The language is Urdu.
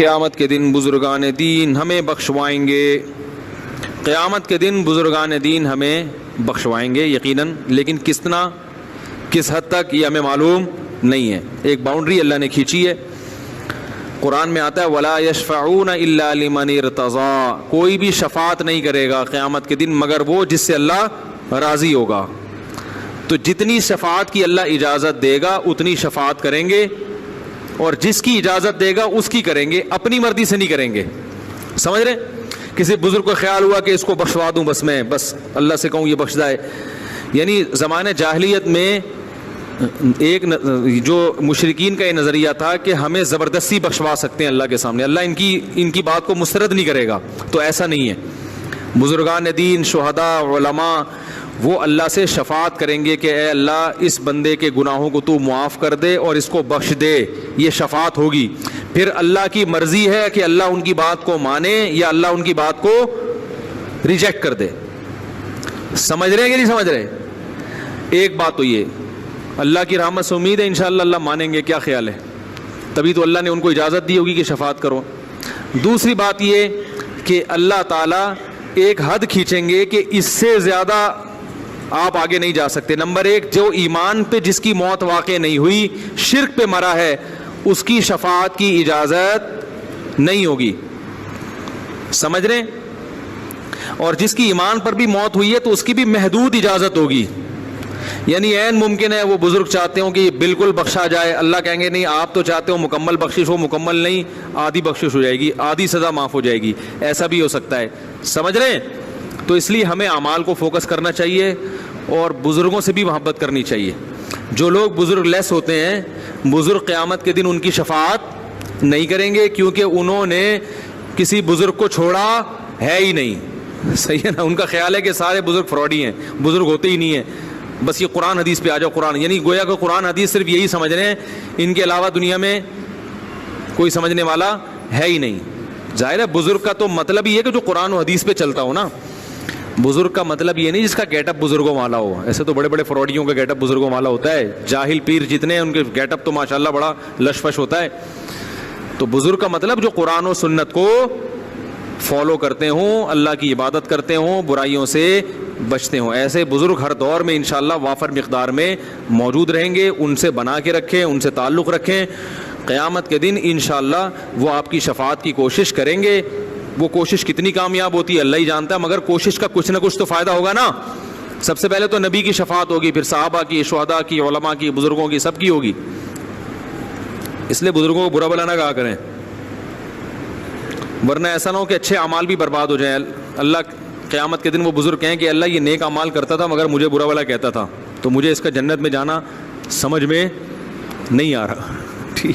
قیامت کے دن بزرگان دین ہمیں بخشوائیں گے. قیامت کے دن بزرگان دین ہمیں بخشوائیں گے یقیناً، لیکن کتنا، کس حد تک، یہ ہمیں معلوم نہیں ہے. ایک باؤنڈری اللہ نے کھینچی ہے. قرآن میں آتا ہے وَلَا يَشْفَعُونَ إِلَّا لِمَنِ ارْتَضَىٰ، کوئی بھی شفاعت نہیں کرے گا قیامت کے دن مگر وہ جس سے اللہ راضی ہوگا. تو جتنی شفاعت کی اللہ اجازت دے گا اتنی شفاعت کریں گے، اور جس کی اجازت دے گا اس کی کریں گے، اپنی مرضی سے نہیں کریں گے. سمجھ رہے؟ کسی بزرگ کو خیال ہوا کہ اس کو بخشوا دوں، بس اللہ سے کہوں یہ بخش جائے. یعنی زمانہ جاہلیت میں ایک جو مشرکین کا یہ نظریہ تھا کہ ہمیں زبردستی بخشوا سکتے ہیں اللہ کے سامنے، اللہ ان کی بات کو مسترد نہیں کرے گا. تو ایسا نہیں ہے. بزرگان دین، شہداء، علماء، وہ اللہ سے شفاعت کریں گے کہ اے اللہ اس بندے کے گناہوں کو تو معاف کر دے اور اس کو بخش دے. یہ شفاعت ہوگی. پھر اللہ کی مرضی ہے کہ اللہ ان کی بات کو مانے یا اللہ ان کی بات کو ریجیکٹ کر دے. سمجھ رہے ہیں کہ نہیں سمجھ رہے؟ ایک بات تو یہ، اللہ کی رحمت سے امید ہے انشاءاللہ اللہ مانیں گے. کیا خیال ہے؟ تبھی تو اللہ نے ان کو اجازت دی ہوگی کہ شفاعت کرو. دوسری بات یہ کہ اللہ تعالیٰ ایک حد کھینچیں گے کہ اس سے زیادہ آپ آگے نہیں جا سکتے. نمبر ایک، جو ایمان پہ جس کی موت واقع نہیں ہوئی، شرک پہ مرا ہے، اس کی شفاعت کی اجازت نہیں ہوگی. سمجھ رہے؟ اور جس کی ایمان پر بھی موت ہوئی ہے تو اس کی بھی محدود اجازت ہوگی. یعنی عین ممکن ہے وہ بزرگ چاہتے ہوں کہ بالکل بخشا جائے، اللہ کہیں گے نہیں آپ تو چاہتے ہو مکمل بخشش ہو، مکمل نہیں، آدھی بخشش ہو جائے گی، آدھی سزا معاف ہو جائے گی. ایسا بھی ہو سکتا ہے. سمجھ رہے ہیں؟ تو اس لیے ہمیں اعمال کو فوکس کرنا چاہیے اور بزرگوں سے بھی محبت کرنی چاہیے. جو لوگ بزرگ لیس ہوتے ہیں، بزرگ قیامت کے دن ان کی شفاعت نہیں کریں گے کیونکہ انہوں نے کسی بزرگ کو چھوڑا ہے ہی نہیں. صحیح ہے نا؟ ان کا خیال ہے کہ سارے بزرگ فراڈی ہیں، بزرگ ہوتے ہی نہیں ہیں. بس یہ قرآن حدیث پہ آ جاؤ. قرآن یعنی گویا کہ قرآن حدیث صرف یہی سمجھ رہے ہیں، ان کے علاوہ دنیا میں کوئی سمجھنے والا ہے ہی نہیں. ظاہر ہے بزرگ کا تو مطلب یہ ہے کہ جو قرآن و حدیث پہ چلتا ہو نا. بزرگ کا مطلب یہ نہیں جس کا گیٹ اپ بزرگوں والا ہو. ایسے تو بڑے بڑے فراڈیوں کا گیٹ اپ بزرگوں والا ہوتا ہے. جاہل پیر جتنے ہیں ان کے گیٹ اپ تو ماشاءاللہ بڑا لش فش ہوتا ہے. تو بزرگ کا مطلب جو قرآن و سنت کو فالو کرتے ہوں، اللہ کی عبادت کرتے ہوں، برائیوں سے بچتے ہوں. ایسے بزرگ ہر دور میں انشاءاللہ وافر مقدار میں موجود رہیں گے. ان سے بنا کے رکھیں، ان سے تعلق رکھیں. قیامت کے دن انشاءاللہ وہ آپ کی شفاعت کی کوشش کریں گے. وہ کوشش کتنی کامیاب ہوتی ہے اللہ ہی جانتا ہے، مگر کوشش کا کچھ نہ کچھ تو فائدہ ہوگا نا. سب سے پہلے تو نبی کی شفاعت ہوگی، پھر صحابہ کی، شہداء کی، علماء کی، بزرگوں کی، سب کی ہوگی. اس لیے بزرگوں کو برا بھلا نہ کہا کریں، ورنہ ایسا نہ ہو کہ اچھے اعمال بھی برباد ہو جائیں. اللہ قیامت کے دن وہ بزرگ کہیں کہ اللہ یہ نیک اعمال کرتا تھا مگر مجھے برا بھلا کہتا تھا، تو مجھے اس کا جنت میں جانا سمجھ میں نہیں آ رہا. ٹھیک.